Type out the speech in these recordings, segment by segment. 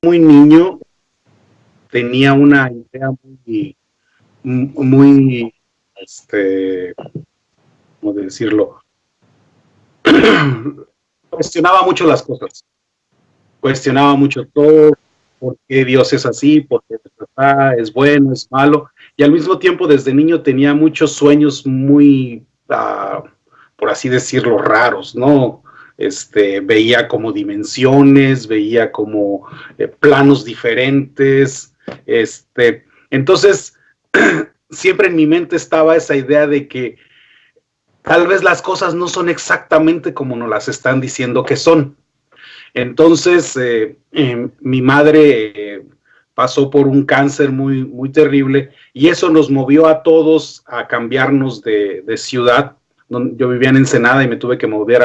muy niño tenía una idea muy, ¿cómo decirlo? Cuestionaba mucho las cosas, cuestionaba mucho todo, por qué Dios es así, por qué es bueno, es malo, y al mismo tiempo desde niño tenía muchos sueños muy, por así decirlo, raros, ¿no? Veía como dimensiones, veía como planos diferentes, entonces siempre en mi mente estaba esa idea de que tal vez las cosas no son exactamente como nos las están diciendo que son. Entonces, mi madre pasó por un cáncer muy terrible y eso nos movió a todos a cambiarnos de ciudad. Yo vivía en Ensenada y me tuve que mover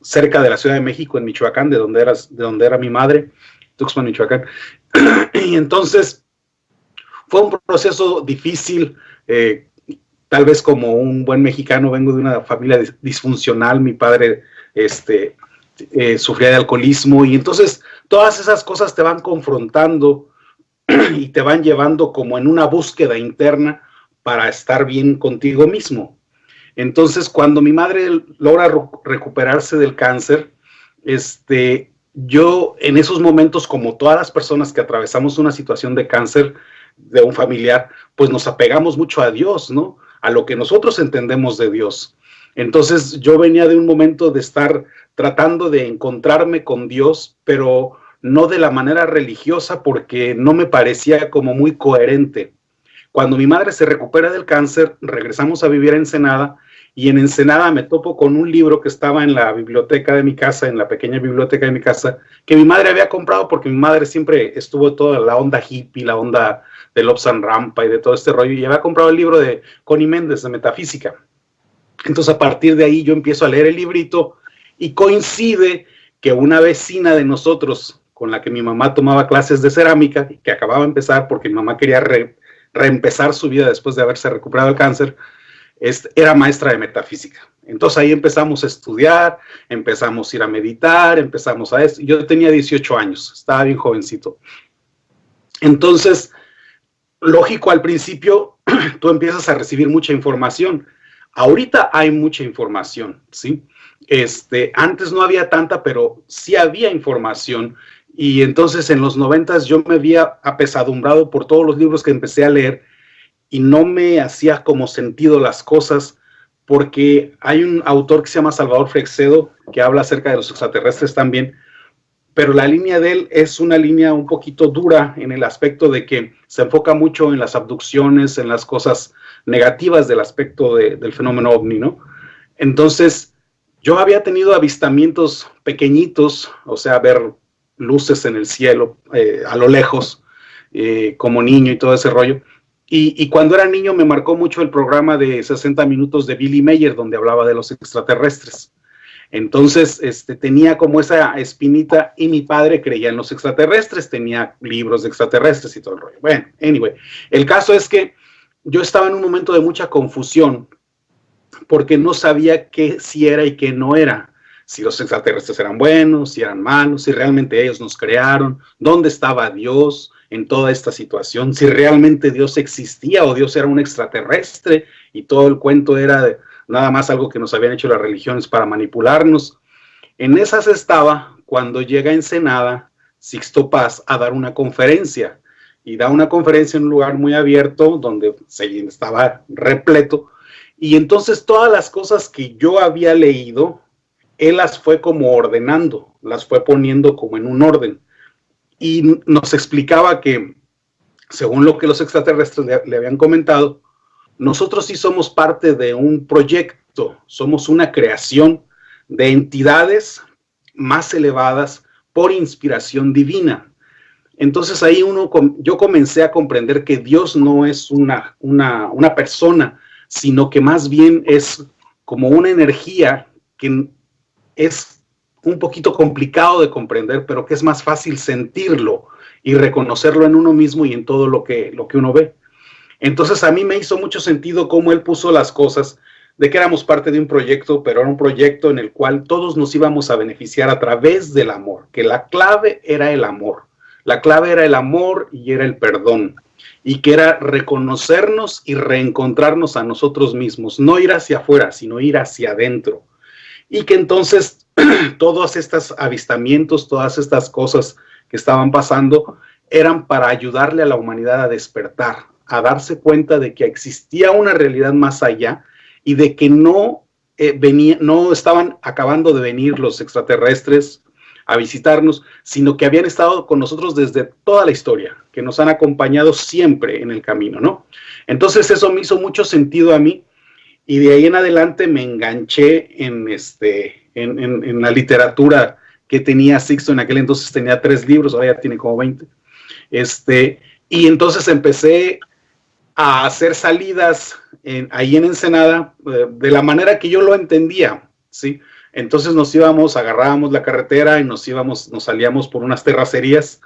cerca de la Ciudad de México, en Michoacán, de donde era mi madre, Tuxpan, Michoacán. Y entonces fue un proceso difícil. Tal vez como un buen mexicano vengo de una familia disfuncional. Mi padre sufría de alcoholismo y entonces todas esas cosas te van confrontando y te van llevando como en una búsqueda interna para estar bien contigo mismo. Entonces, cuando mi madre logra recuperarse del cáncer, yo en esos momentos, como todas las personas que atravesamos una situación de cáncer de un familiar, pues nos apegamos mucho a Dios, ¿no? A lo que nosotros entendemos de Dios. Entonces yo venía de un momento de estar tratando de encontrarme con Dios, pero no de la manera religiosa porque no me parecía como muy coherente. Cuando mi madre se recupera del cáncer, regresamos a vivir a Ensenada y en Ensenada me topo con un libro que estaba en la biblioteca de mi casa, en la pequeña biblioteca de mi casa, que mi madre había comprado porque mi madre siempre estuvo toda la onda hippie, la onda de Lobsan Rampa y de todo este rollo, y había comprado el libro de Connie Méndez de Metafísica. Entonces a partir de ahí yo empiezo a leer el librito y coincide que una vecina de nosotros con la que mi mamá tomaba clases de cerámica, que acababa de empezar porque mi mamá quería reempezar su vida después de haberse recuperado el cáncer, era maestra de metafísica. Entonces ahí empezamos a estudiar, empezamos a ir a meditar, empezamos a eso. Yo tenía 18 años, estaba bien jovencito. Entonces, lógico, al principio tú empiezas a recibir mucha información. Ahorita hay mucha información, ¿sí? Antes no había tanta, pero sí había información. Y entonces en los 90s yo me había apesadumbrado por todos los libros que empecé a leer y no me hacía como sentido las cosas, porque hay un autor que se llama Salvador Freixedo que habla acerca de los extraterrestres también, pero la línea de él es una línea un poquito dura en el aspecto de que se enfoca mucho en las abducciones, en las cosas negativas del aspecto del fenómeno ovni, ¿no? Entonces, yo había tenido avistamientos pequeñitos, o sea, ver luces en el cielo a lo lejos, como niño y todo ese rollo. Y cuando era niño me marcó mucho el programa de 60 minutos de Billy Mayer, donde hablaba de los extraterrestres. Entonces, tenía como esa espinita y mi padre creía en los extraterrestres, tenía libros de extraterrestres y todo el rollo. Bueno, anyway, el caso es que yo estaba en un momento de mucha confusión porque no sabía qué sí era y qué no era. Si los extraterrestres eran buenos, si eran malos, si realmente ellos nos crearon, dónde estaba Dios en toda esta situación, si realmente Dios existía o Dios era un extraterrestre y todo el cuento era nada más algo que nos habían hecho las religiones para manipularnos. En esas estaba cuando llega a Ensenada Sixto Paz a dar una conferencia, y da una conferencia en un lugar muy abierto donde estaba repleto, y entonces todas las cosas que yo había leído, él las fue como ordenando, las fue poniendo como en un orden, y nos explicaba que, según lo que los extraterrestres le habían comentado, nosotros sí somos parte de un proyecto, somos una creación de entidades más elevadas por inspiración divina. Entonces ahí yo comencé a comprender que Dios no es una persona, sino que más bien es como una energía que es un poquito complicado de comprender, pero que es más fácil sentirlo y reconocerlo en uno mismo y en todo lo que uno ve. Entonces a mí me hizo mucho sentido cómo él puso las cosas de que éramos parte de un proyecto, pero era un proyecto en el cual todos nos íbamos a beneficiar a través del amor, que la clave era el amor. La clave era el amor y era el perdón, y que era reconocernos y reencontrarnos a nosotros mismos, no ir hacia afuera, sino ir hacia adentro. Y que entonces todos estos avistamientos, todas estas cosas que estaban pasando, eran para ayudarle a la humanidad a despertar, a darse cuenta de que existía una realidad más allá y de que no estaban acabando de venir los extraterrestres a visitarnos, sino que habían estado con nosotros desde toda la historia, que nos han acompañado siempre en el camino, ¿no? Entonces eso me hizo mucho sentido a mí, y de ahí en adelante me enganché en la literatura que tenía Sixto. En aquel entonces tenía 3 libros, ahora ya tiene como 20. Y entonces empecé a hacer salidas ahí en Ensenada de la manera que yo lo entendía, ¿sí? Entonces agarrábamos la carretera y nos salíamos por unas terracerías,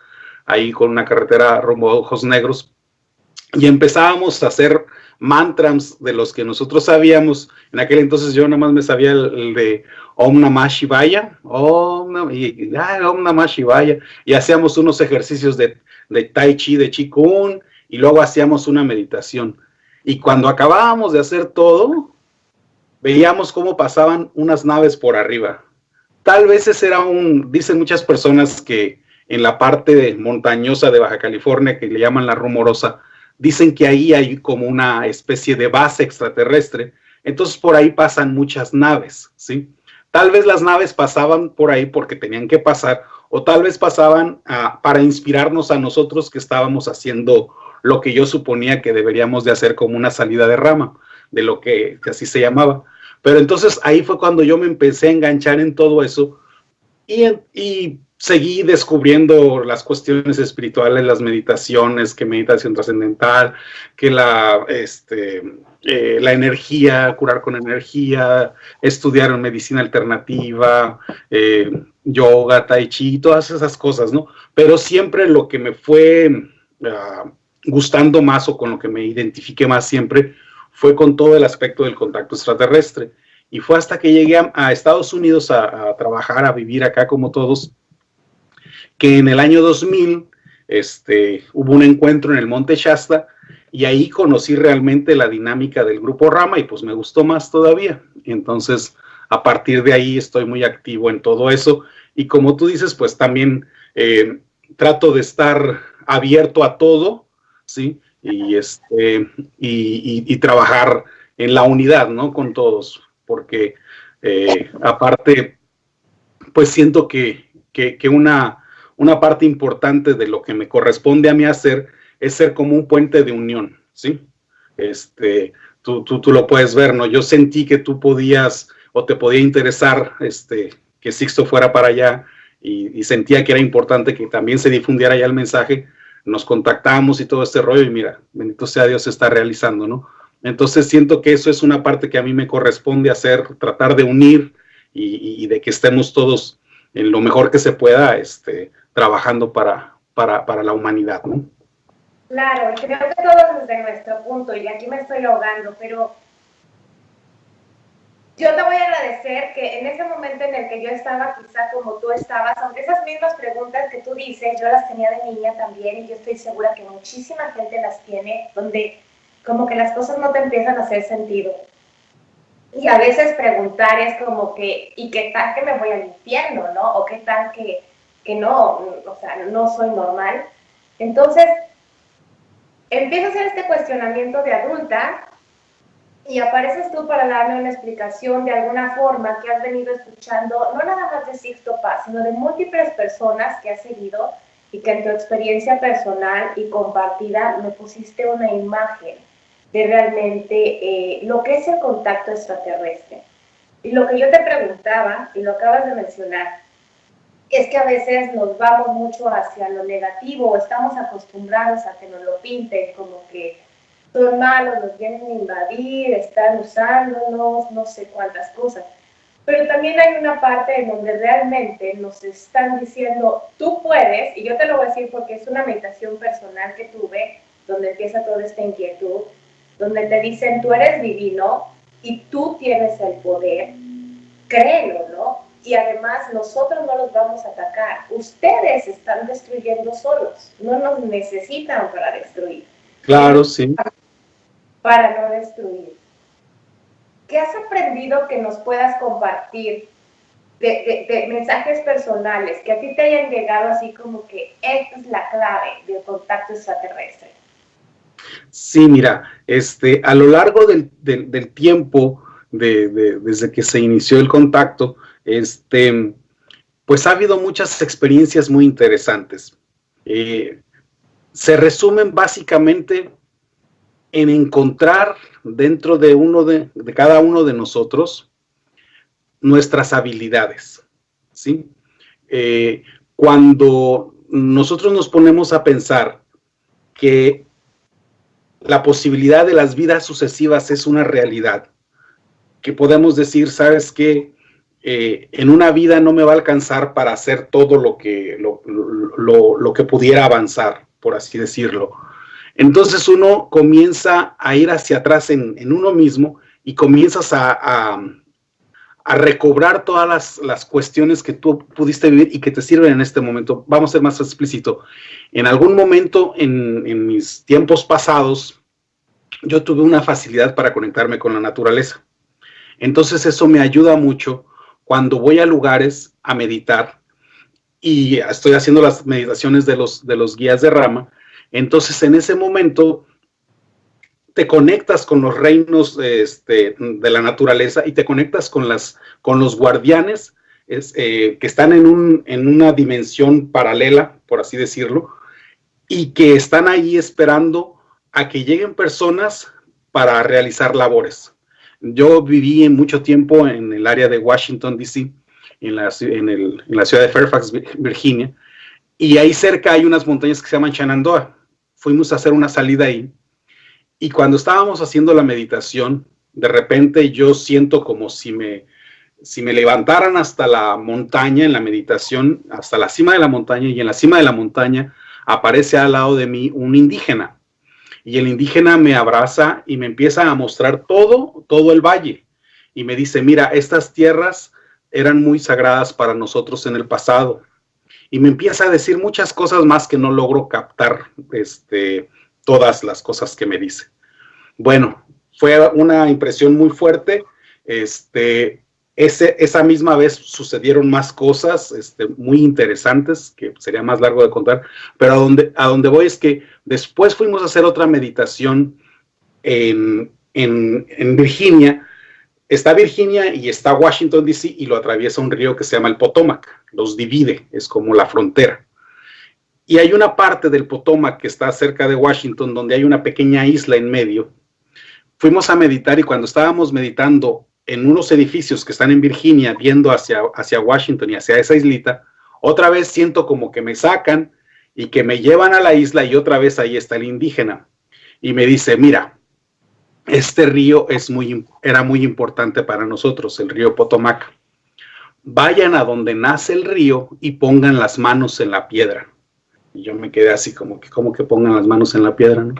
ahí con una carretera rumbo a Ojos Negros, y empezábamos a hacer mantras de los que nosotros sabíamos. En aquel entonces yo nada más me sabía el de Om Namah Shivaya, Om Namah Shivaya, y hacíamos unos ejercicios de Tai Chi, de Chi Kung, y luego hacíamos una meditación. Y cuando acabábamos de hacer todo, veíamos cómo pasaban unas naves por arriba. Tal vez ese era dicen muchas personas que en la parte montañosa de Baja California, que le llaman la Rumorosa, dicen que ahí hay como una especie de base extraterrestre. Entonces por ahí pasan muchas naves, ¿sí? Tal vez las naves pasaban por ahí porque tenían que pasar, o tal vez pasaban para inspirarnos a nosotros que estábamos haciendo lo que yo suponía que deberíamos de hacer, como una salida de rama, de lo que así se llamaba. Pero entonces ahí fue cuando yo me empecé a enganchar en todo eso, y seguí descubriendo las cuestiones espirituales, las meditaciones, que meditación trascendental, que la energía, curar con energía, estudiar medicina alternativa, yoga, tai chi, todas esas cosas, ¿no? Pero siempre lo que me fue gustando más, o con lo que me identifiqué más siempre, fue con todo el aspecto del contacto extraterrestre. Y fue hasta que llegué a Estados Unidos a trabajar, a vivir acá como todos, que en el año 2000 hubo un encuentro en el Monte Shasta, y ahí conocí realmente la dinámica del Grupo Rama, y pues me gustó más todavía. Entonces, a partir de ahí estoy muy activo en todo eso, y como tú dices, pues también trato de estar abierto a todo, ¿sí? Y trabajar en la unidad, ¿no? Con todos, porque aparte, pues siento que una parte importante de lo que me corresponde a mí hacer es ser como un puente de unión, ¿sí? Tú lo puedes ver, ¿no? Yo sentí que tú podías, o te podía interesar, que Sixto fuera para allá, y sentía que era importante que también se difundiera ya el mensaje. Nos contactamos y todo este rollo, y mira, bendito sea Dios, se está realizando, ¿no? Entonces siento que eso es una parte que a mí me corresponde hacer, tratar de unir, y de que estemos todos en lo mejor que se pueda, trabajando para la humanidad, ¿no? Claro, creo que todos desde nuestro punto, y aquí me estoy ahogando, pero yo te voy a agradecer que en ese momento en el que yo estaba, quizá como tú estabas, aunque esas mismas preguntas que tú dices, yo las tenía de niña también, y yo estoy segura que muchísima gente las tiene, donde como que las cosas no te empiezan a hacer sentido. Y a veces preguntar es como que, ¿y qué tal que me voy al infierno, no? O qué tal que no, o sea, no soy normal. Entonces, empiezo a hacer este cuestionamiento de adulta, y apareces tú para darme una explicación de alguna forma que has venido escuchando, no nada más de Sixto Paz, sino de múltiples personas que has seguido, y que en tu experiencia personal y compartida me pusiste una imagen de realmente lo que es el contacto extraterrestre. Y lo que yo te preguntaba, y lo acabas de mencionar, es que a veces nos vamos mucho hacia lo negativo, o estamos acostumbrados a que nos lo pinten como que son malos, nos vienen a invadir, están usándonos, no sé cuántas cosas. Pero también hay una parte en donde realmente nos están diciendo, tú puedes, y yo te lo voy a decir porque es una meditación personal que tuve, donde empieza toda esta inquietud, donde te dicen, tú eres divino, y tú tienes el poder, créelo, ¿no? Y además nosotros no los vamos a atacar. Ustedes están destruyendo solos, no nos necesitan para destruir. Claro, sí. Para no destruir. ¿Qué has aprendido que nos puedas compartir de mensajes personales que a ti te hayan llegado así como que esta es la clave del contacto extraterrestre? Sí, mira, a lo largo del tiempo, desde que se inició el contacto, pues ha habido muchas experiencias muy interesantes. Se resumen básicamente en encontrar dentro de cada uno de nosotros nuestras habilidades, ¿sí? Cuando nosotros nos ponemos a pensar que la posibilidad de las vidas sucesivas es una realidad, que podemos decir, ¿sabes qué? En una vida no me va a alcanzar para hacer todo lo que pudiera avanzar, por así decirlo. Entonces uno comienza a ir hacia atrás en uno mismo y comienzas a recobrar todas las cuestiones que tú pudiste vivir y que te sirven en este momento. Vamos a ser más explícito. En algún momento en mis tiempos pasados, yo tuve una facilidad para conectarme con la naturaleza. Entonces eso me ayuda mucho cuando voy a lugares a meditar y estoy haciendo las meditaciones de los guías de Rama. Entonces en ese momento te conectas con los reinos de la naturaleza y te conectas con los guardianes que están en una dimensión paralela, por así decirlo, y que están ahí esperando a que lleguen personas para realizar labores. Yo viví mucho tiempo en el área de Washington, D.C., en la ciudad de Fairfax, Virginia, y ahí cerca hay unas montañas que se llaman Shenandoah. Fuimos a hacer una salida ahí, y cuando estábamos haciendo la meditación, de repente yo siento como si me levantaran hasta la montaña en la meditación, hasta la cima de la montaña, y en la cima de la montaña aparece al lado de mí un indígena. Y el indígena me abraza y me empieza a mostrar todo el valle. Y me dice, mira, estas tierras eran muy sagradas para nosotros en el pasado. Y me empieza a decir muchas cosas más que no logro captar todas las cosas que me dice. Bueno, fue una impresión muy fuerte. Esa misma vez sucedieron más cosas muy interesantes, que sería más largo de contar, pero a donde voy es que después fuimos a hacer otra meditación en Virginia. Está Virginia y está Washington, D.C., y lo atraviesa un río que se llama el Potomac, los divide, es como la frontera. Y hay una parte del Potomac que está cerca de Washington, donde hay una pequeña isla en medio. Fuimos a meditar y cuando estábamos meditando en unos edificios que están en Virginia, viendo hacia Washington y hacia esa islita, otra vez siento como que me sacan y que me llevan a la isla y otra vez ahí está el indígena. Y me dice, mira, este río era muy importante para nosotros, el río Potomac. Vayan a donde nace el río y pongan las manos en la piedra. Y yo me quedé así como que pongan las manos en la piedra, ¿no?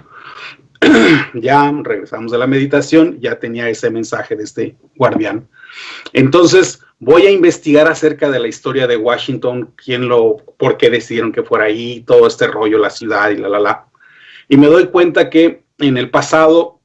Ya regresamos de la meditación, ya tenía ese mensaje de este guardián. Entonces voy a investigar acerca de la historia de Washington, por qué decidieron que fuera ahí, todo este rollo, la ciudad y Y me doy cuenta que en el pasado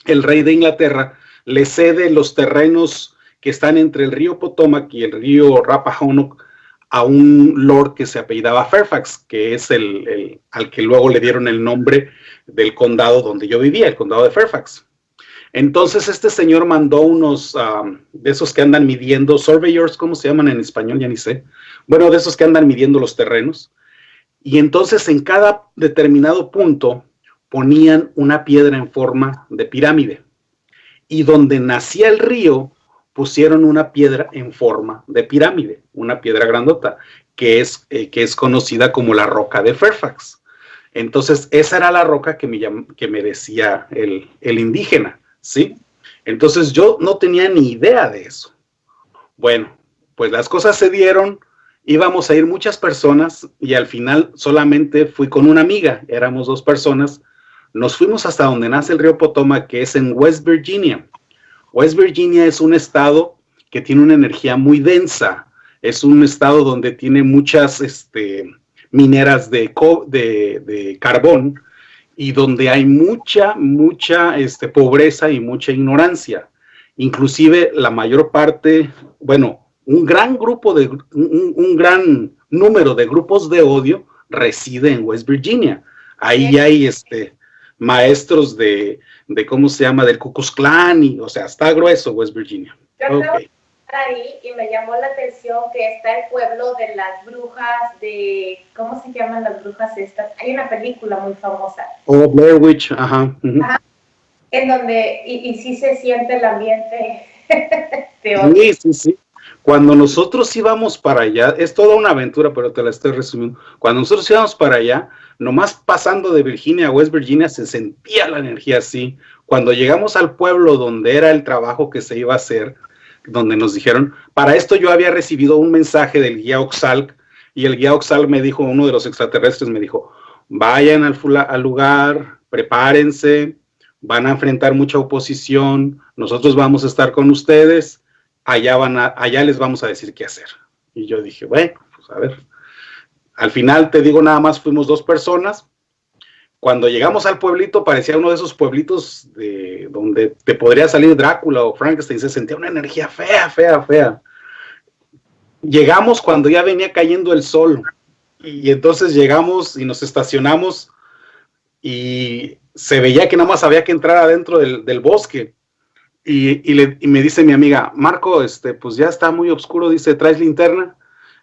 el rey de Inglaterra le cede los terrenos que están entre el río Potomac y el río Rappahannock a un lord que se apellidaba Fairfax, que es al que luego le dieron el nombre del condado donde yo vivía, el condado de Fairfax. Entonces este señor mandó unos de esos que andan midiendo, surveyors, ¿cómo se llaman en español? Ya ni sé. Bueno, de esos que andan midiendo los terrenos. Y entonces en cada determinado punto ponían una piedra en forma de pirámide. Y donde nacía el río, pusieron una piedra en forma de pirámide, una piedra grandota, que es conocida como la roca de Fairfax. Entonces, esa era la roca que me decía el indígena, ¿sí? Entonces, yo no tenía ni idea de eso. Bueno, pues las cosas se dieron, íbamos a ir muchas personas y al final solamente fui con una amiga, éramos 2 personas. Nos fuimos hasta donde nace el río Potomac, que es en West Virginia. West Virginia es un estado que tiene una energía muy densa, es un estado donde tiene muchas mineras de carbón y donde hay mucha pobreza y mucha ignorancia. Inclusive la mayor parte, bueno, un gran número de grupos de odio reside en West Virginia. Ahí hay maestros de ¿cómo se llama? Del Ku Klux Klan, y, o sea, está grueso West Virginia. Yo acabo de estar ahí y me llamó la atención que está el pueblo de las brujas ¿cómo se llaman las brujas estas? Hay una película muy famosa. Oh, Blair Witch, ajá. Ajá. En donde, y sí se siente el ambiente de odio. Sí. Cuando nosotros íbamos para allá, es toda una aventura, pero te la estoy resumiendo. Cuando nosotros íbamos para allá, nomás pasando de Virginia a West Virginia, se sentía la energía así. Cuando llegamos al pueblo donde era el trabajo que se iba a hacer, donde nos dijeron, para esto yo había recibido un mensaje del guía Oxalc, y el guía Oxalc me dijo, uno de los extraterrestres me dijo, vayan al lugar, prepárense, van a enfrentar mucha oposición, nosotros vamos a estar con ustedes, allá les vamos a decir qué hacer. Y yo dije, bueno, pues a ver. Al final, te digo, nada más fuimos 2 personas. Cuando llegamos al pueblito, parecía uno de esos pueblitos donde te podría salir Drácula o Frankenstein, se sentía una energía fea. Llegamos cuando ya venía cayendo el sol, y entonces llegamos y nos estacionamos, y se veía que nada más había que entrar adentro del bosque. Y me dice mi amiga, Marco, pues ya está muy oscuro, dice, ¿traes linterna?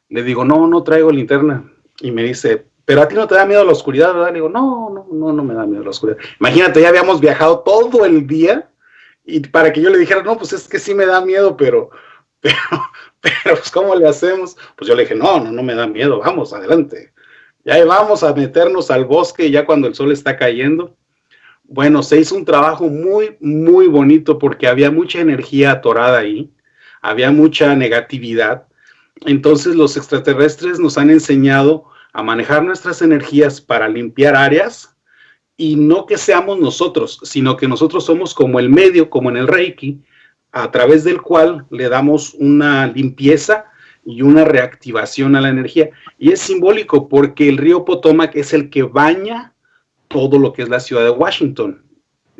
Le digo, no traigo linterna. Y me dice, pero a ti no te da miedo la oscuridad, ¿verdad? Le digo, no me da miedo la oscuridad. Imagínate, ya habíamos viajado todo el día, y para que yo le dijera, no, pues es que sí me da miedo, pero pues ¿cómo le hacemos? Pues yo le dije, no me da miedo, vamos, adelante. Ya vamos a meternos al bosque ya cuando el sol está cayendo. Bueno, se hizo un trabajo muy, muy bonito porque había mucha energía atorada ahí, había mucha negatividad. Entonces los extraterrestres nos han enseñado a manejar nuestras energías para limpiar áreas, y no que seamos nosotros, sino que nosotros somos como el medio, como en el Reiki, a través del cual le damos una limpieza y una reactivación a la energía. Y es simbólico porque el río Potomac es el que baña todo lo que es la ciudad de Washington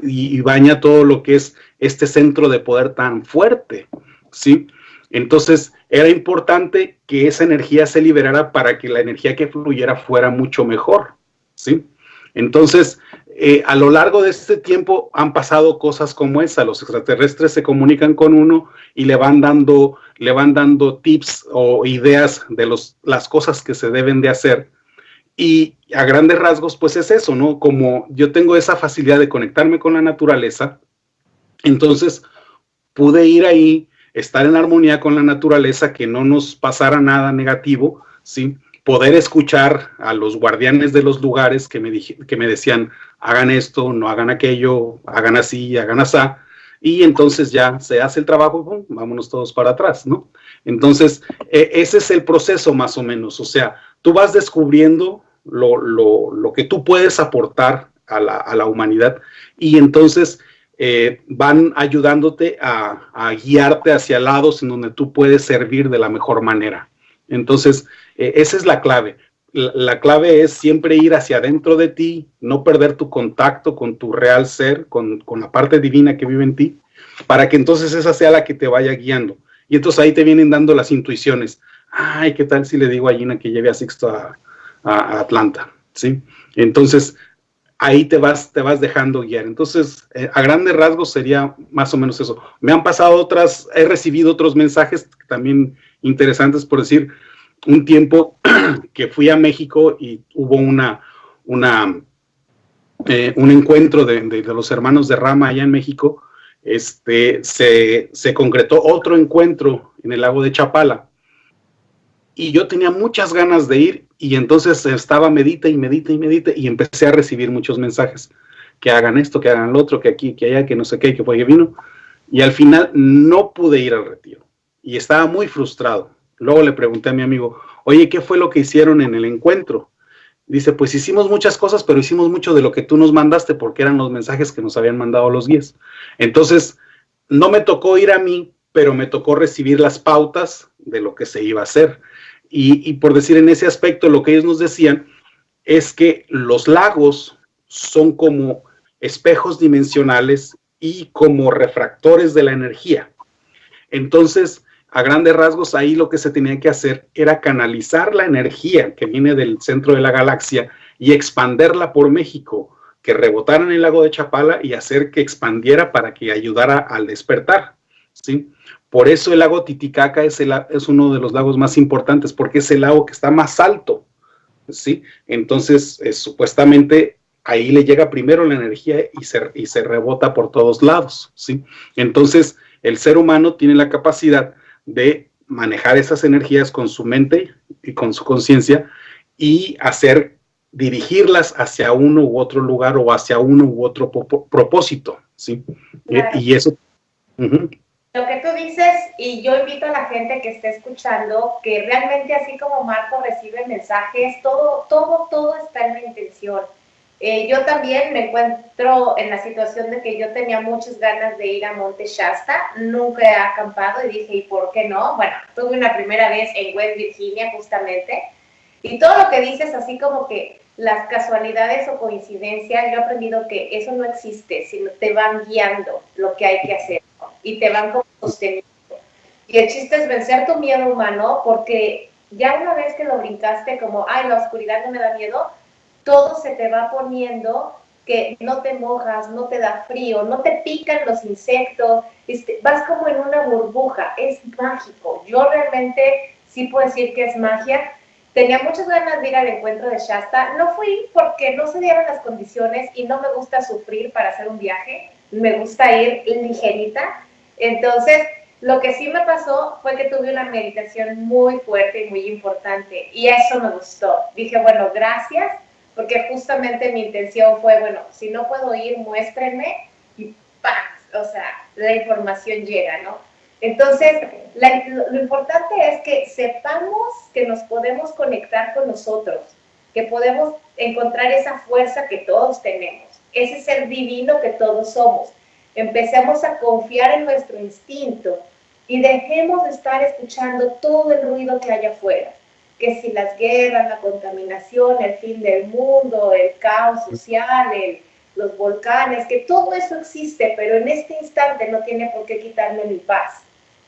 y baña todo lo que es este centro de poder tan fuerte, ¿sí? Entonces era importante que esa energía se liberara para que la energía que fluyera fuera mucho mejor, ¿sí? Entonces, a lo largo de este tiempo han pasado cosas como esa. Los extraterrestres se comunican con uno y le van dando tips o ideas de las cosas que se deben de hacer. Y a grandes rasgos, pues es eso, ¿no? Como yo tengo esa facilidad de conectarme con la naturaleza, entonces pude ir ahí, estar en armonía con la naturaleza, que no nos pasara nada negativo, ¿sí? Poder escuchar a los guardianes de los lugares que me decían, hagan esto, no hagan aquello, hagan así, hagan asá, y entonces ya se hace el trabajo, ¡pum!, vámonos todos para atrás, ¿no? Entonces, ese es el proceso más o menos, o sea, tú vas descubriendo lo que tú puedes aportar a la humanidad, y entonces van ayudándote a guiarte hacia lados en donde tú puedes servir de la mejor manera. Entonces, esa es la clave. La clave es siempre ir hacia adentro de ti, no perder tu contacto con tu real ser, con la parte divina que vive en ti, para que entonces esa sea la que te vaya guiando. Y entonces ahí te vienen dando las intuiciones. Ay, ¿qué tal si le digo a Gina que lleve a Sixto a Atlanta? ¿Sí? Entonces, ahí te vas dejando guiar. Entonces, a grandes rasgos sería más o menos eso. Me han pasado he recibido otros mensajes también interesantes, por decir, un tiempo que fui a México y hubo un encuentro de los hermanos de Rama allá en México. Se concretó otro encuentro en el lago de Chapala, y yo tenía muchas ganas de ir, y entonces estaba medita y empecé a recibir muchos mensajes, que hagan esto, que hagan lo otro, que aquí, que allá, que no sé qué, que fue que vino, y al final no pude ir al retiro, y estaba muy frustrado. Luego le pregunté a mi amigo, oye, ¿qué fue lo que hicieron en el encuentro? Dice, pues hicimos muchas cosas, pero hicimos mucho de lo que tú nos mandaste, porque eran los mensajes que nos habían mandado los guías. Entonces, no me tocó ir a mí, pero me tocó recibir las pautas de lo que se iba a hacer. Y por decir, en ese aspecto, lo que ellos nos decían es que los lagos son como espejos dimensionales y como refractores de la energía. Entonces, a grandes rasgos, ahí lo que se tenía que hacer era canalizar la energía que viene del centro de la galaxia y expanderla por México, que rebotara en el lago de Chapala y hacer que expandiera para que ayudara al despertar, ¿sí? Por eso el lago Titicaca es uno de los lagos más importantes, porque es el lago que está más alto, ¿sí? Entonces, supuestamente, ahí le llega primero la energía y se rebota por todos lados, ¿sí? Entonces, el ser humano tiene la capacidad de manejar esas energías con su mente y con su conciencia y dirigirlas hacia uno u otro lugar o hacia uno u otro propósito, ¿sí? Claro. Y eso... Lo que tú dices, y yo invito a la gente que esté escuchando, que realmente así como Marco recibe mensajes, todo está en la intención. Yo también me encuentro en la situación de que yo tenía muchas ganas de ir a Monte Shasta, nunca he acampado y dije, ¿y por qué no? Bueno, tuve una primera vez en West Virginia justamente, y todo lo que dices así como que las casualidades o coincidencias, yo he aprendido que eso no existe, sino te van guiando lo que hay que hacer, ¿no? Y te van como sosteniendo. Y el chiste es vencer tu miedo humano, porque ya una vez que lo brincaste como, ay, la oscuridad no me da miedo, todo se te va poniendo que no te mojas, no te da frío, no te pican los insectos, vas como en una burbuja, es mágico. Yo realmente sí puedo decir que es magia. Tenía muchas ganas de ir al encuentro de Shasta, no fui porque no se dieron las condiciones y no me gusta sufrir para hacer un viaje, me gusta ir ligerita. Entonces, lo que sí me pasó fue que tuve una meditación muy fuerte y muy importante, y eso me gustó. Dije, bueno, gracias, porque justamente mi intención fue, bueno, si no puedo ir, muéstrenme, y ¡pam! O sea, la información llega, ¿no? Entonces, lo importante es que sepamos que nos podemos conectar con nosotros, que podemos encontrar esa fuerza que todos tenemos, ese ser divino que todos somos. Empecemos a confiar en nuestro instinto y dejemos de estar escuchando todo el ruido que hay afuera. Que si las guerras, la contaminación, el fin del mundo, el caos social, los volcanes, que todo eso existe, pero en este instante no tiene por qué quitarme mi paz,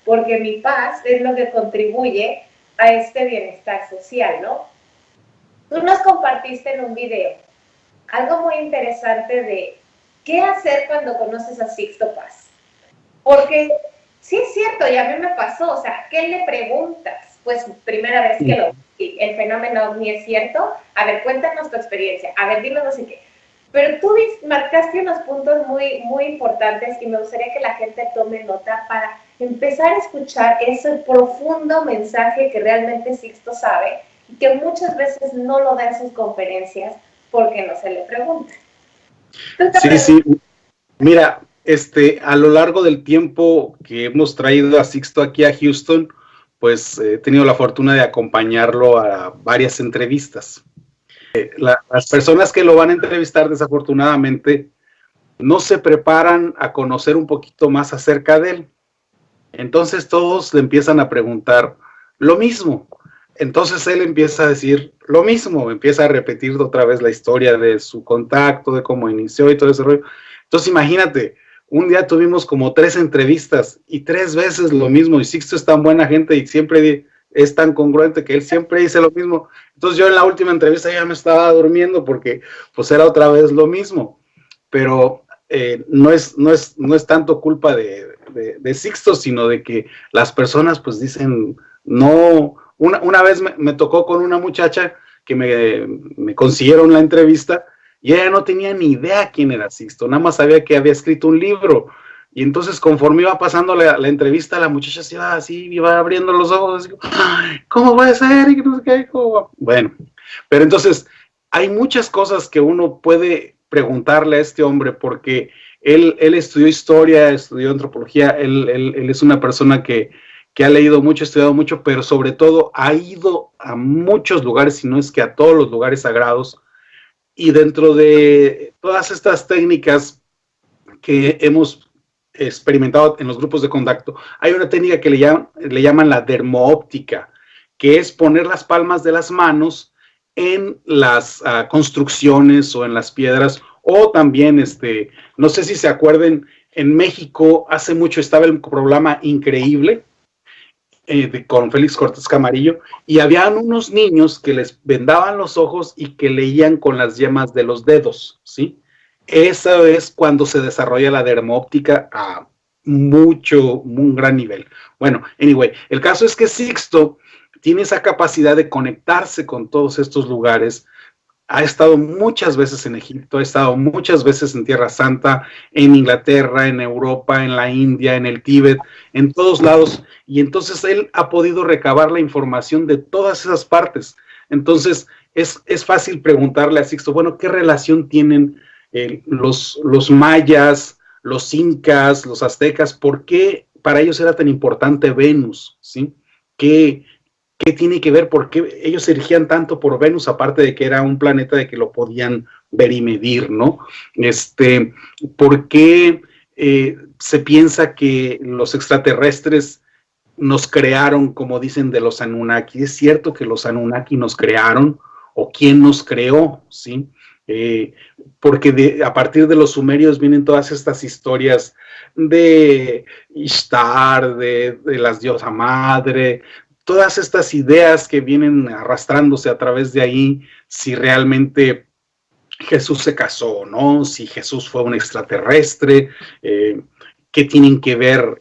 porque mi paz es lo que contribuye a este bienestar social, ¿no? Tú nos compartiste en un video algo muy interesante de qué hacer cuando conoces a Sixto Paz, porque sí es cierto, y a mí me pasó, o sea, ¿qué le preguntas? Pues primera vez que lo vi, el fenómeno ovni es cierto, a ver, cuéntanos tu experiencia, a ver, dime no sé qué. Pero tú marcaste unos puntos muy, muy importantes y me gustaría que la gente tome nota para empezar a escuchar ese profundo mensaje que realmente Sixto sabe y que muchas veces no lo da en sus conferencias porque no se le pregunta. Sí. Mira, a lo largo del tiempo que hemos traído a Sixto aquí a Houston, pues he tenido la fortuna de acompañarlo a varias entrevistas. Las personas que lo van a entrevistar, desafortunadamente, no se preparan a conocer un poquito más acerca de él. Entonces todos le empiezan a preguntar lo mismo. Entonces él empieza a decir lo mismo, empieza a repetir otra vez la historia de su contacto, de cómo inició y todo ese rollo. Entonces imagínate, un día tuvimos como 3 entrevistas y 3 veces lo mismo, y Sixto es tan buena gente y siempre es tan congruente que él siempre dice lo mismo. Entonces yo en la última entrevista ya me estaba durmiendo porque pues era otra vez lo mismo, pero no es tanto culpa de Sixto, sino de que las personas pues dicen no. Una vez me tocó con una muchacha que me consiguieron la entrevista y ella no tenía ni idea quién era Sixto, nada más sabía que había escrito un libro. Y entonces conforme iba pasando la entrevista, la muchacha se iba así, iba abriendo los ojos, así, ¿cómo puede ser? Y no sé qué. Bueno, pero entonces hay muchas cosas que uno puede preguntarle a este hombre, porque él estudió historia, estudió antropología, él es una persona que ha leído mucho, ha estudiado mucho, pero sobre todo ha ido a muchos lugares, si no es que a todos los lugares sagrados, y dentro de todas estas técnicas que hemos experimentado en los grupos de contacto, hay una técnica que le llaman la dermoóptica, que es poner las palmas de las manos en las construcciones o en las piedras, o también, no sé si se acuerden, en México hace mucho estaba el programa Increíble, con Félix Cortés Camarillo, y habían unos niños que les vendaban los ojos y que leían con las yemas de los dedos, ¿sí? Eso es cuando se desarrolla la dermóptica a un gran nivel. Bueno, anyway, el caso es que Sixto tiene esa capacidad de conectarse con todos estos lugares. Ha estado muchas veces en Egipto, ha estado muchas veces en Tierra Santa, en Inglaterra, en Europa, en la India, en el Tíbet, en todos lados. Y entonces él ha podido recabar la información de todas esas partes. Entonces es fácil preguntarle a Sixto, bueno, ¿qué relación tienen los mayas, los incas, los aztecas? ¿Por qué para ellos era tan importante Venus? ¿Sí? ¿Qué tiene que ver? ¿Por qué ellos se erigían tanto por Venus, aparte de que era un planeta de que lo podían ver y medir, ¿no? ¿Por qué se piensa que los extraterrestres nos crearon, como dicen de los Anunnaki? ¿Es cierto que los Anunnaki nos crearon? ¿O quién nos creó? ¿Sí? Porque a partir de los sumerios vienen todas estas historias de Ishtar, de las diosas madre, todas estas ideas que vienen arrastrándose a través de ahí, si realmente Jesús se casó o no, si Jesús fue un extraterrestre, qué tienen que ver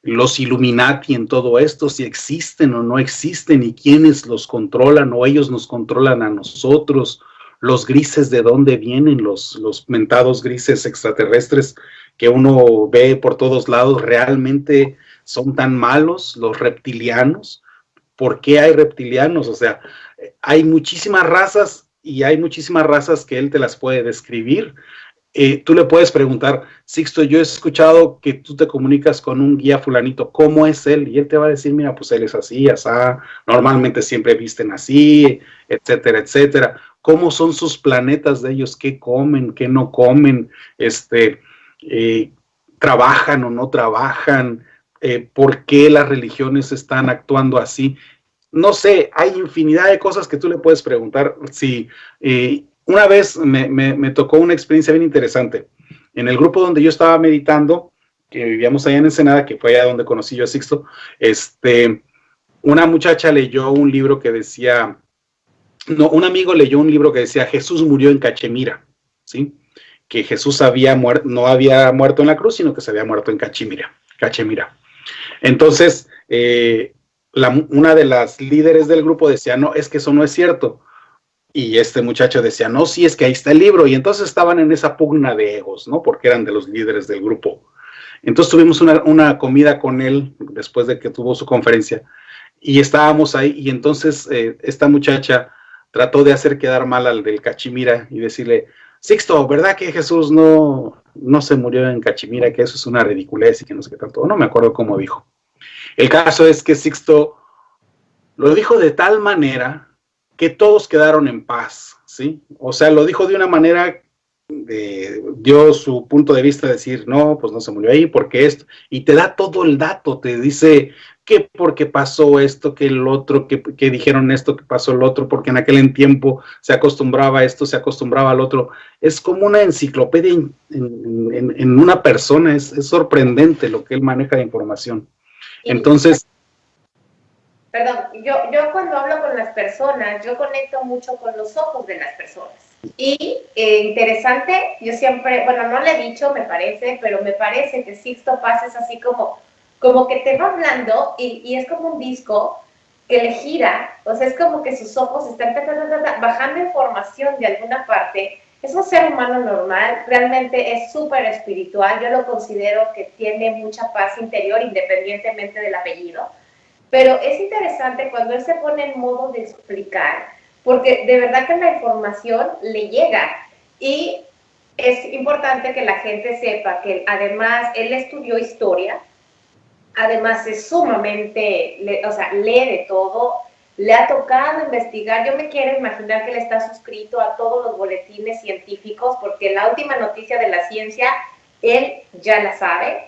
los Illuminati en todo esto, si existen o no existen y quiénes los controlan o ellos nos controlan a nosotros, los grises de dónde vienen, los mentados grises extraterrestres que uno ve por todos lados, realmente son tan malos, los reptilianos. ¿Por qué hay reptilianos? O sea, hay muchísimas razas y hay muchísimas razas que él te las puede describir. Tú le puedes preguntar, Sixto, yo he escuchado que tú te comunicas con un guía fulanito, ¿cómo es él? Y él te va a decir, mira, pues él es así, asá, normalmente siempre visten así, etcétera, etcétera. ¿Cómo son sus planetas de ellos? ¿Qué comen? ¿Qué no comen? ¿Trabajan o no trabajan? ¿Por qué las religiones están actuando así? No sé, hay infinidad de cosas que tú le puedes preguntar. Sí, una vez me tocó una experiencia bien interesante. En el grupo donde yo estaba meditando, que vivíamos allá en Ensenada, que fue allá donde conocí yo a Sixto, una muchacha leyó un libro que decía, no, un amigo leyó un libro que decía, Jesús murió en Cachemira, ¿sí? Que Jesús no había muerto en la cruz, sino que se había muerto en Cachemira. Entonces, una de las líderes del grupo decía, no, es que eso no es cierto. Y este muchacho decía, no, sí, es que ahí está el libro. Y entonces estaban en esa pugna de egos, ¿no? Porque eran de los líderes del grupo. Entonces tuvimos una comida con él después de que tuvo su conferencia. Y estábamos ahí. Y entonces esta muchacha trató de hacer quedar mal al del Cachemira y decirle, Sixto, ¿verdad que Jesús no se murió en Cachemira? Que eso es una ridiculez y que no sé qué tanto. No me acuerdo cómo dijo. El caso es que Sixto lo dijo de tal manera que todos quedaron en paz, ¿sí? O sea, lo dijo de una manera, dio su punto de vista, decir, no, pues no se murió ahí, porque esto, y te da todo el dato, te dice que porque pasó esto, que el otro, que dijeron esto, que pasó el otro, porque en aquel tiempo se acostumbraba a esto, se acostumbraba al otro. Es como una enciclopedia en una persona, es sorprendente lo que él maneja de información. Entonces, perdón, yo cuando hablo con las personas, yo conecto mucho con los ojos de las personas. Y interesante, yo siempre, bueno, no le he dicho, me parece, pero me parece que Sixto Paz es así como que te va hablando y es como un disco que le gira, o sea, es como que sus ojos están bajando información de alguna parte. Es un ser humano normal, realmente es súper espiritual, yo lo considero que tiene mucha paz interior independientemente del apellido. Pero es interesante cuando él se pone en modo de explicar, porque de verdad que la información le llega. Y es importante que la gente sepa que además él estudió historia, además es sumamente, o sea, lee de todo, le ha tocado investigar. Yo me quiero imaginar que él está suscrito a todos los boletines científicos, porque la última noticia de la ciencia él ya la sabe.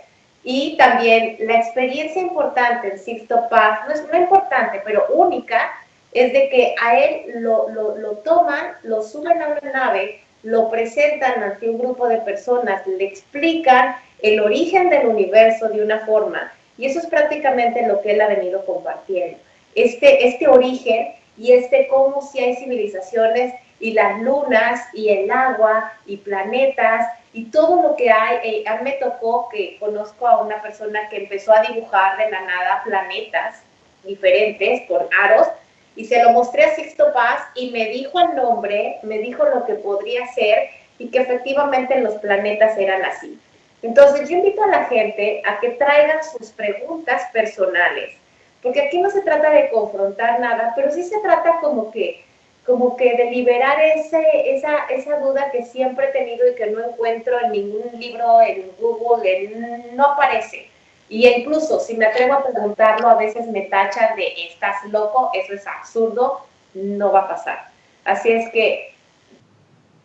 Y también la experiencia importante en Sixto Paz, no importante, pero única, es de que a él lo toman, lo suben a una nave, lo presentan ante un grupo de personas, le explican el origen del universo de una forma, y eso es prácticamente lo que él ha venido compartiendo. Este origen y cómo si hay civilizaciones y las lunas y el agua y planetas y todo lo que hay. A mí me tocó que conozco a una persona que empezó a dibujar de la nada planetas diferentes con aros, y se lo mostré a Sixto Paz y me dijo el nombre, me dijo lo que podría ser y que efectivamente los planetas eran así. Entonces yo invito a la gente a que traigan sus preguntas personales, porque aquí no se trata de confrontar nada, pero sí se trata como que de liberar esa duda que siempre he tenido y que no encuentro en ningún libro, en Google, no aparece. Y incluso si me atrevo a preguntarlo, a veces me tachan de estás loco, eso es absurdo, no va a pasar. Así es que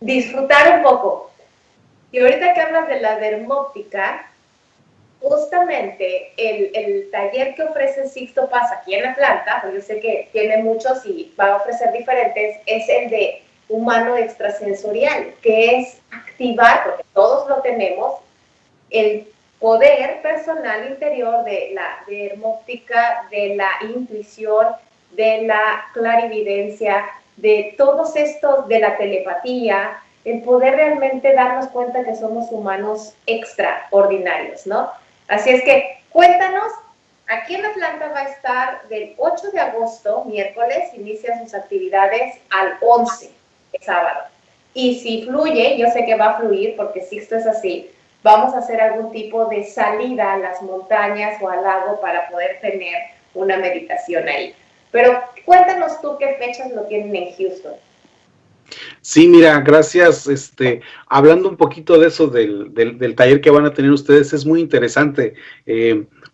disfrutar un poco. Y ahorita que hablas de la dermóptica, justamente el taller que ofrece Sixto Paz aquí en Atlanta, porque yo sé que tiene muchos y va a ofrecer diferentes, es el de humano extrasensorial, que es activar, porque todos lo tenemos, el poder personal interior de la dermóptica, de la intuición, de la clarividencia, de todos estos, de la telepatía, el poder realmente darnos cuenta que somos humanos extraordinarios, ¿no? Así es que cuéntanos, aquí en Atlanta va a estar del 8 de agosto, miércoles, inicia sus actividades al 11, el sábado. Y si fluye, yo sé que va a fluir porque Sixto es así, vamos a hacer algún tipo de salida a las montañas o al lago para poder tener una meditación ahí. Pero cuéntanos tú qué fechas lo tienen en Houston. Sí, mira, gracias. Hablando un poquito de eso del taller que van a tener ustedes, es muy interesante.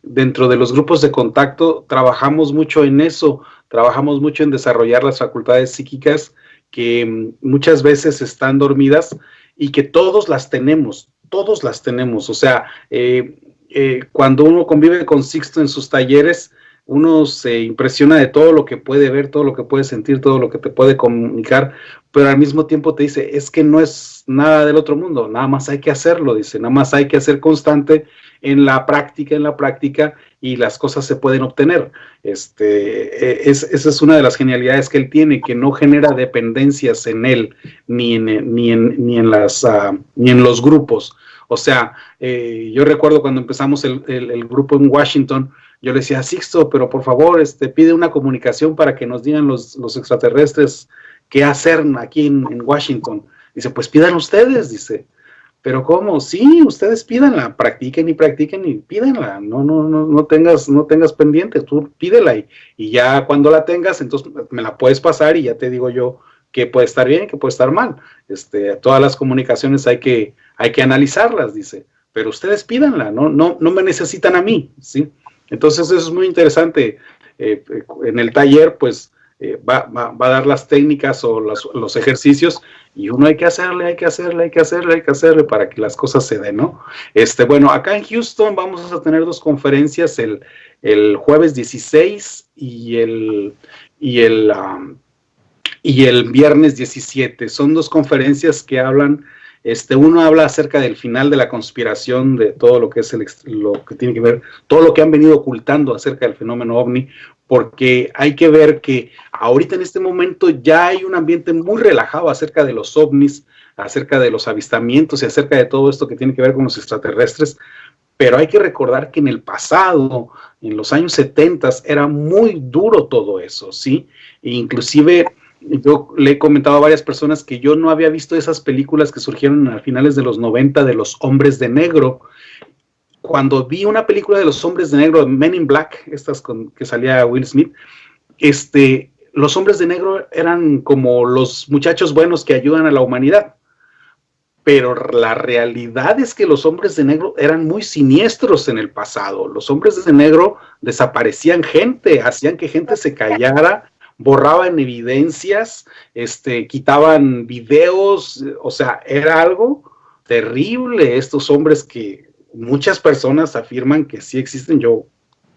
Dentro de los grupos de contacto trabajamos mucho en eso, trabajamos mucho en desarrollar las facultades psíquicas que muchas veces están dormidas y que todos las tenemos. O sea, cuando uno convive con Sixto en sus talleres, uno se impresiona de todo lo que puede ver, todo lo que puede sentir, todo lo que te puede comunicar, pero al mismo tiempo te dice, es que no es nada del otro mundo, nada más hay que hacerlo, dice, nada más hay que ser constante en la práctica, y las cosas se pueden obtener. Esa es una de las genialidades que él tiene, que no genera dependencias en él, ni en los grupos. O sea, yo recuerdo cuando empezamos el grupo en Washington, yo le decía, Sixto, pero por favor, pide una comunicación para que nos digan los extraterrestres qué hacer aquí en Washington. Dice, pues pidan ustedes, dice. Pero ¿cómo? Sí, ustedes pídanla, practiquen y pídanla. No tengas pendiente, tú pídela y ya cuando la tengas, entonces me la puedes pasar y ya te digo yo que puede estar bien, que puede estar mal. Todas las comunicaciones hay que analizarlas, dice. Pero ustedes pídanla, no me necesitan a mí, ¿sí? Entonces eso es muy interesante. En el taller, pues, va a dar las técnicas o los ejercicios y uno hay que hacerle para que las cosas se den, ¿no? Bueno, acá en Houston vamos a tener 2 conferencias, el jueves 16 y el viernes 17. Son 2 conferencias que hablan. Uno habla acerca del final de la conspiración, de todo lo que es lo que tiene que ver, todo lo que han venido ocultando acerca del fenómeno OVNI, porque hay que ver que ahorita en este momento ya hay un ambiente muy relajado acerca de los OVNIs, acerca de los avistamientos y acerca de todo esto que tiene que ver con los extraterrestres, pero hay que recordar que en el pasado, en los años 70, era muy duro todo eso, ¿sí? E inclusive yo le he comentado a varias personas que yo no había visto esas películas que surgieron a finales de los 90 de los hombres de negro. Cuando vi una película de los hombres de negro, Men in Black, que salía Will Smith, los hombres de negro eran como los muchachos buenos que ayudan a la humanidad. Pero la realidad es que los hombres de negro eran muy siniestros en el pasado. Los hombres de negro desaparecían gente, hacían que gente se callara, borraban evidencias, quitaban videos, o sea, era algo terrible estos hombres que muchas personas afirman que sí existen. Yo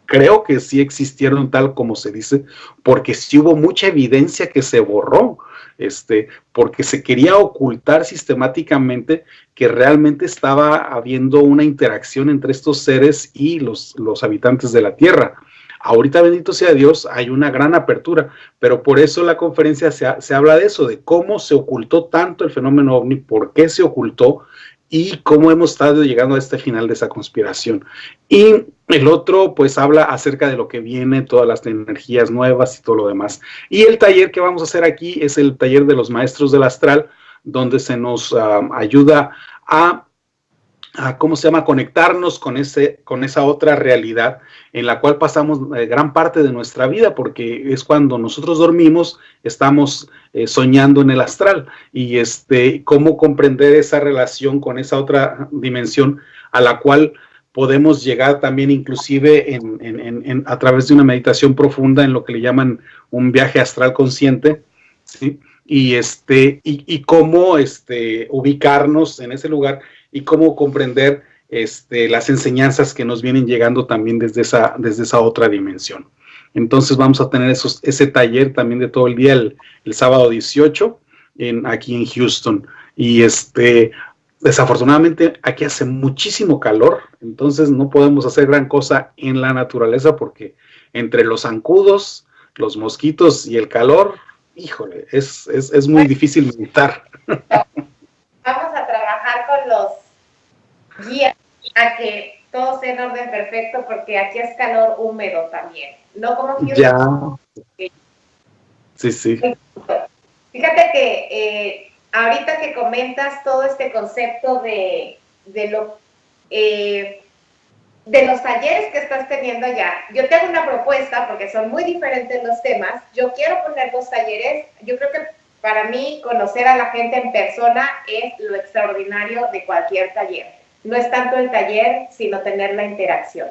creo que sí existieron tal como se dice, porque sí hubo mucha evidencia que se borró, porque se quería ocultar sistemáticamente que realmente estaba habiendo una interacción entre estos seres y los habitantes de la Tierra. Ahorita, bendito sea Dios, hay una gran apertura, pero por eso la conferencia se habla de eso, de cómo se ocultó tanto el fenómeno OVNI, por qué se ocultó y cómo hemos estado llegando a este final de esa conspiración. Y el otro, pues, habla acerca de lo que viene, todas las energías nuevas y todo lo demás. Y el taller que vamos a hacer aquí es el taller de los maestros del astral, donde se nos ayuda a ¿cómo se llama?, conectarnos con esa otra realidad en la cual pasamos gran parte de nuestra vida, porque es cuando nosotros dormimos, estamos soñando en el astral, y cómo comprender esa relación con esa otra dimensión a la cual podemos llegar también inclusive a través de una meditación profunda en lo que le llaman un viaje astral consciente, ¿sí? Y cómo ubicarnos en ese lugar y cómo comprender las enseñanzas que nos vienen llegando también desde esa otra dimensión. Entonces vamos a tener ese taller también de todo el día, el sábado 18, aquí en Houston. Y desafortunadamente aquí hace muchísimo calor, entonces no podemos hacer gran cosa en la naturaleza porque entre los zancudos, los mosquitos y el calor, híjole, es muy difícil meditar. Vamos a trabajar con los guías a que todo sea en orden perfecto, porque aquí es calor húmedo también, no como Houston. Ya. Sí. Fíjate que ahorita que comentas todo este concepto de los talleres que estás teniendo ya, yo tengo una propuesta, porque son muy diferentes los temas. Yo quiero poner los talleres. Yo creo que para mí conocer a la gente en persona es lo extraordinario de cualquier taller. No es tanto el taller, sino tener la interacción.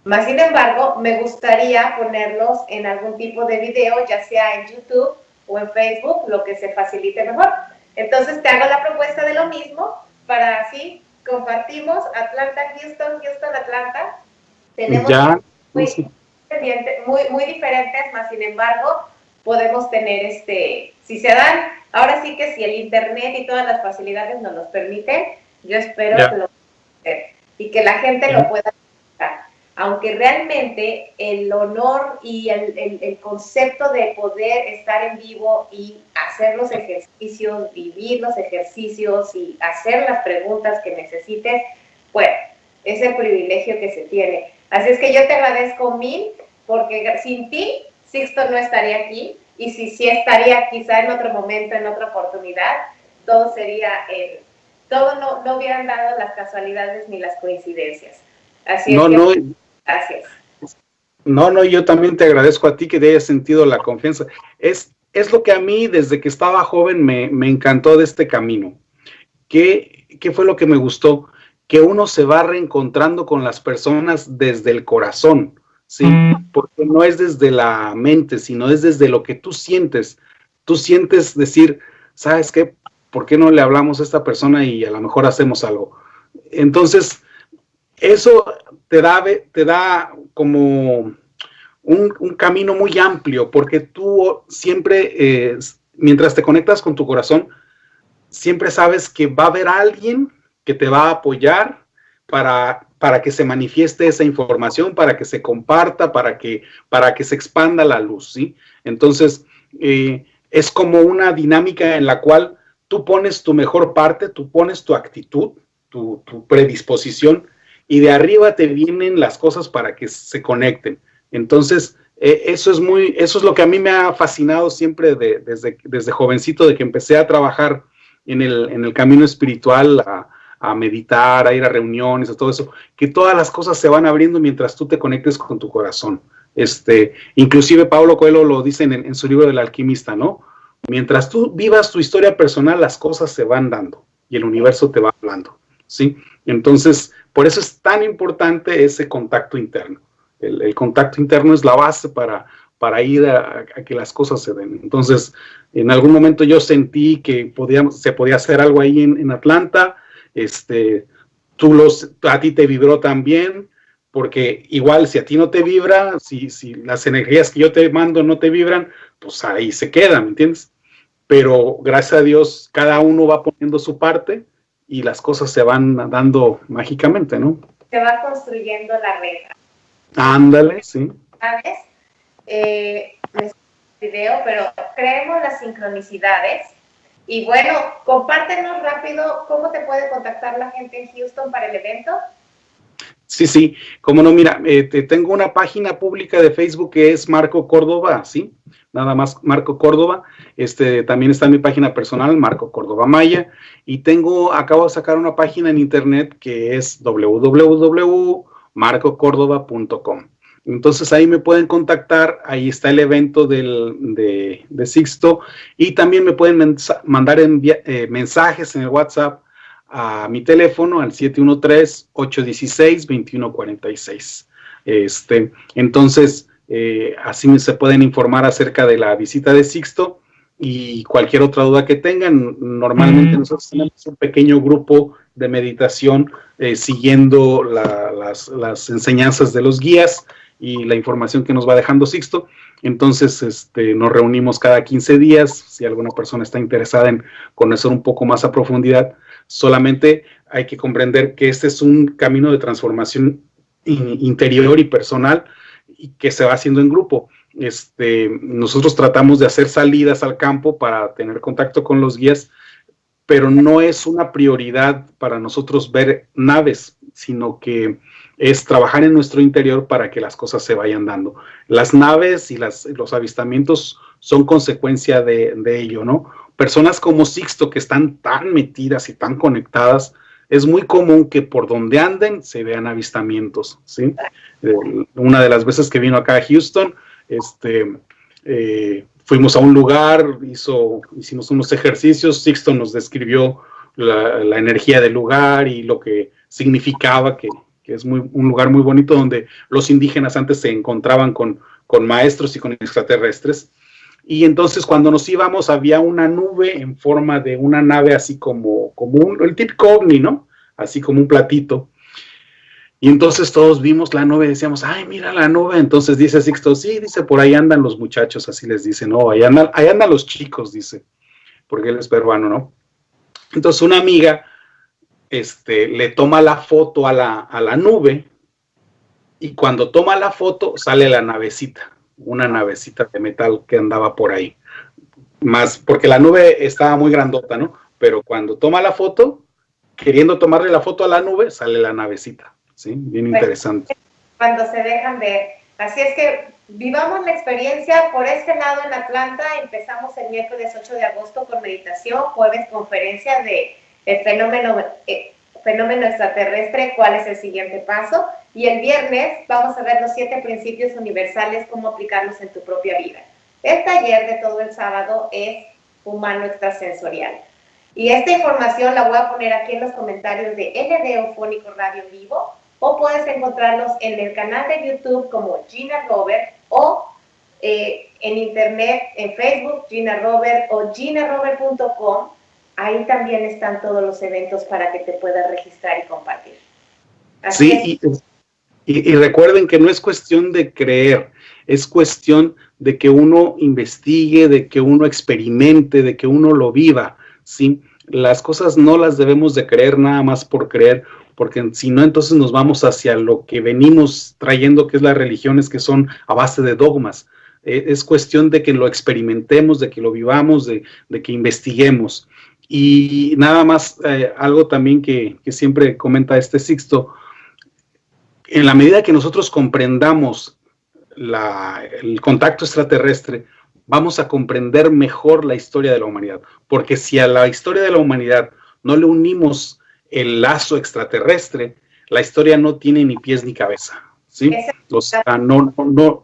Más sin embargo, me gustaría ponerlos en algún tipo de video, ya sea en YouTube o en Facebook, lo que se facilite mejor. Entonces te hago la propuesta de lo mismo, para así compartimos Atlanta, Houston, Houston, Atlanta. Tenemos ya. muy diferentes, más sin embargo, podemos tener si se dan, ahora sí que si el internet y todas las facilidades nos los permiten, yo espero que lo puedan hacer y que la gente lo pueda disfrutar. Aunque realmente el honor y el concepto de poder estar en vivo y hacer los ejercicios, vivir los ejercicios y hacer las preguntas que necesites, bueno, es el privilegio que se tiene. Así es que yo te agradezco mil, porque sin ti Sixto no estaría aquí, y si sí estaría quizá en otro momento, en otra oportunidad, todo sería, no hubieran dado las casualidades ni las coincidencias. Así es que, gracias. No, yo también te agradezco a ti que te hayas sentido la confianza. Es lo que a mí, desde que estaba joven, me encantó de este camino. ¿Qué fue lo que me gustó? Que uno se va reencontrando con las personas desde el corazón, ¿sí? Porque no es desde la mente, sino es desde lo que tú sientes. Tú sientes decir, ¿sabes qué? ¿Por qué no le hablamos a esta persona y a lo mejor hacemos algo? Entonces, eso te da como un camino muy amplio, porque tú siempre, mientras te conectas con tu corazón, siempre sabes que va a haber alguien que te va a apoyar para que se manifieste esa información, para que se comparta, para que se expanda la luz, ¿sí? Entonces, es como una dinámica en la cual tú pones tu mejor parte, tú pones tu actitud, tu predisposición, y de arriba te vienen las cosas para que se conecten. Entonces, eso es lo que a mí me ha fascinado siempre desde jovencito, de que empecé a trabajar en el camino espiritual, a meditar, a ir a reuniones, a todo eso, que todas las cosas se van abriendo mientras tú te conectes con tu corazón. Inclusive Paulo Coelho lo dice en su libro del alquimista, ¿no? Mientras tú vivas tu historia personal, las cosas se van dando y el universo te va hablando, ¿sí? Entonces, por eso es tan importante ese contacto interno. El contacto interno es la base para ir a que las cosas se den. Entonces, en algún momento yo sentí que se podía hacer algo ahí en Atlanta, a ti te vibró también, porque igual si a ti no te vibra, si las energías que yo te mando no te vibran, pues ahí se quedan, ¿me entiendes? Pero gracias a Dios, cada uno va poniendo su parte y las cosas se van dando mágicamente, ¿no? Se va construyendo la red. Ándale, sí. ¿Sabes? Video, pero creemos las sincronicidades. Y bueno, compártenos rápido cómo te puede contactar la gente en Houston para el evento. Sí, como no, mira, tengo una página pública de Facebook que es Marco Córdoba, ¿sí? Nada más Marco Córdoba. También está mi página personal, Marco Córdoba Maya, y acabo de sacar una página en internet que es www.marcocórdoba.com. Entonces ahí me pueden contactar, ahí está el evento de Sixto, y también me pueden mandar mensajes en el WhatsApp a mi teléfono al 713-816-2146. Entonces, así se pueden informar acerca de la visita de Sixto y cualquier otra duda que tengan. Normalmente nosotros tenemos un pequeño grupo de meditación siguiendo las enseñanzas de los guías y la información que nos va dejando Sixto. Entonces, nos reunimos cada 15 días. Si alguna persona está interesada en conocer un poco más a profundidad, solamente hay que comprender que este es un camino de transformación interior y personal y que se va haciendo en grupo. Nosotros tratamos de hacer salidas al campo para tener contacto con los guías, pero no es una prioridad para nosotros ver naves, sino que es trabajar en nuestro interior para que las cosas se vayan dando. Las naves y los avistamientos son consecuencia de ello, ¿no? Personas como Sixto, que están tan metidas y tan conectadas, es muy común que por donde anden se vean avistamientos, ¿sí? Una de las veces que vino acá a Houston, fuimos a un lugar, hicimos unos ejercicios, Sixto nos describió la energía del lugar y lo que significaba, que es un lugar muy bonito donde los indígenas antes se encontraban con maestros y con extraterrestres. Y entonces cuando nos íbamos había una nube en forma de una nave así como el típico ovni, ¿no? Así como un platito. Y entonces todos vimos la nube y decíamos, ay, mira la nube. Entonces dice Sixto, sí, dice, por ahí andan los muchachos, así les dicen, no, ahí andan los chicos, dice, porque él es peruano, ¿no? Entonces una amiga le toma la foto a la nube y cuando toma la foto sale la navecita, una navecita de metal que andaba por ahí. Más, porque la nube estaba muy grandota, ¿no? Pero cuando toma la foto, queriendo tomarle la foto a la nube, sale la navecita, ¿sí? Bien interesante. Cuando se dejan ver. Así es que vivamos la experiencia por este lado en Atlanta. Empezamos el miércoles 8 de agosto con meditación, jueves conferencia de fenómeno extraterrestre, cuál es el siguiente paso, y el viernes vamos a ver los 7 principios universales, cómo aplicarlos en tu propia vida. El taller de todo el sábado es humano extrasensorial. Y esta información la voy a poner aquí en los comentarios de LD Eufónico Radio Vivo, o puedes encontrarlos en el canal de YouTube como Gina Robert, o en internet, en Facebook, Gina Robert, o ginarobert.com. Ahí también están todos los eventos para que te puedas registrar y compartir. Así sí, y recuerden que no es cuestión de creer, es cuestión de que uno investigue, de que uno experimente, de que uno lo viva, ¿sí? Las cosas no las debemos de creer nada más por creer, porque si no, entonces nos vamos hacia lo que venimos trayendo, que es las religiones que son a base de dogmas. Es cuestión de que lo experimentemos, de que lo vivamos, de que investiguemos. Y nada más, algo también que siempre comenta Sixto, en la medida que nosotros comprendamos el contacto extraterrestre, vamos a comprender mejor la historia de la humanidad, porque si a la historia de la humanidad no le unimos el lazo extraterrestre, la historia no tiene ni pies ni cabeza, ¿sí? O sea,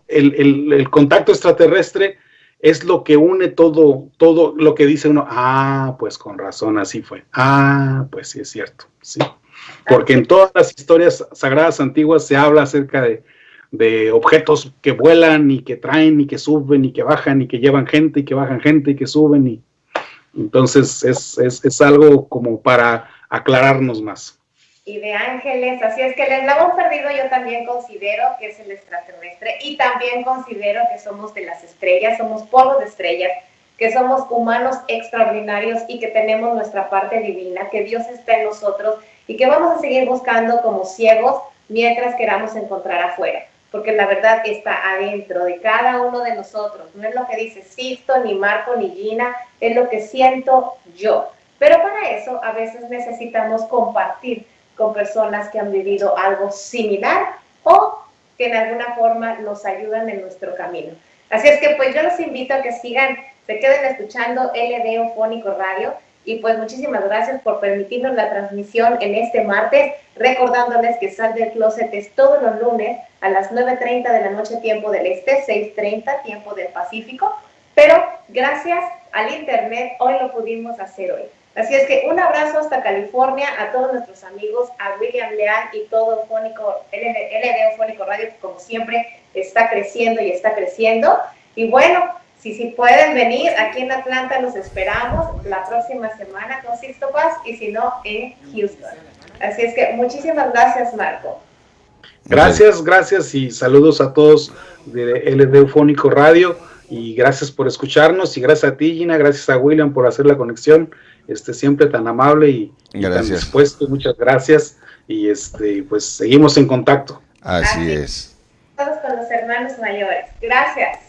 el contacto extraterrestre es lo que une todo lo que dice uno, pues con razón, así fue, pues sí es cierto, sí. Porque en todas las historias sagradas antiguas se habla acerca de objetos que vuelan y que traen y que suben y que bajan y que llevan gente y que bajan gente y que suben. Y entonces es algo como para aclararnos más. Y de ángeles, así es que el eslabón perdido yo también considero que es el extraterrestre, y también considero que somos de las estrellas, somos polvo de estrellas, que somos humanos extraordinarios y que tenemos nuestra parte divina, que Dios está en nosotros y que vamos a seguir buscando como ciegos mientras queramos encontrar afuera, porque la verdad está adentro de cada uno de nosotros. No es lo que dice Sisto, ni Marco, ni Gina, es lo que siento yo. Pero para eso a veces necesitamos compartir con personas que han vivido algo similar o que en alguna forma nos ayudan en nuestro camino. Así es que pues yo los invito a que sigan, se queden escuchando LD Eufónico Radio, y pues muchísimas gracias por permitirnos la transmisión en este martes, recordándoles que Sal del Closet es todos los lunes a las 9:30 de la noche, tiempo del Este, 6:30 tiempo del Pacífico, pero gracias al internet hoy lo pudimos hacer hoy. Así es que un abrazo hasta California a todos nuestros amigos, a William Leal y todo Eufónico, LD Eufónico Radio, que como siempre está creciendo y está creciendo. Y bueno, si pueden venir, aquí en Atlanta los esperamos la próxima semana con Sixto Paz, y si no, en Houston. Así es que muchísimas gracias, Marco. Gracias y saludos a todos de LD Eufónico Radio, y gracias por escucharnos, y gracias a ti, Gina, gracias a William por hacer la conexión, siempre tan amable y tan dispuesto. Muchas gracias, y pues seguimos en contacto. Así es. Todos con los hermanos mayores. Gracias.